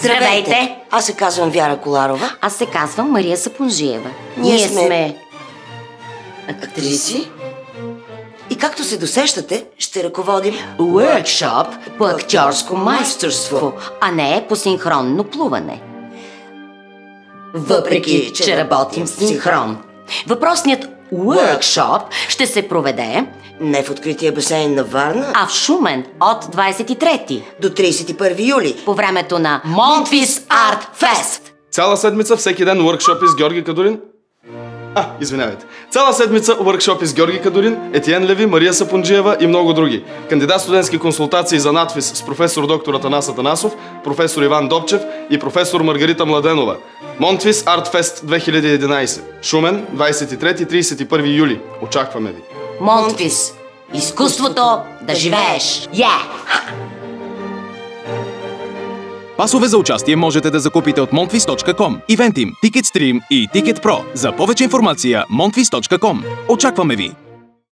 Здравейте! Аз се казвам Вяра Коларова. Аз се казвам Мария Сапунжиева. Ние сме актриси. И както се досещате, ще ръководим Workshop по актьорско майсторство, а не по синхронно плуване. Въпреки, че работим в синхрон. Въпросният workshop ще се проведе не в открития басейн на Варна, а в Шумен от 23 до 31 юли по времето на Монтвис Арт Фест. Цяла седмица, всеки ден workshop с Георги Кадурин. Извинявайте. Цяла седмица workshop с Георги Кадурин, Етиен Леви, Мария Сапунджиева и много други. Кандидат студентски консултации за надпис с професор доктор Атанас Атанасов, професор Иван Добчев и професор Маргарита Младенова. Монтвис Арт Фест 2011. Шумен, 23-31 юли. Очакваме ви. Монтвис. Изкуството да живееш. Пасове за участие можете да закупите от montvis.com, Eventim, TicketStream и TicketPro. За повече информация montvis.com. Очакваме ви!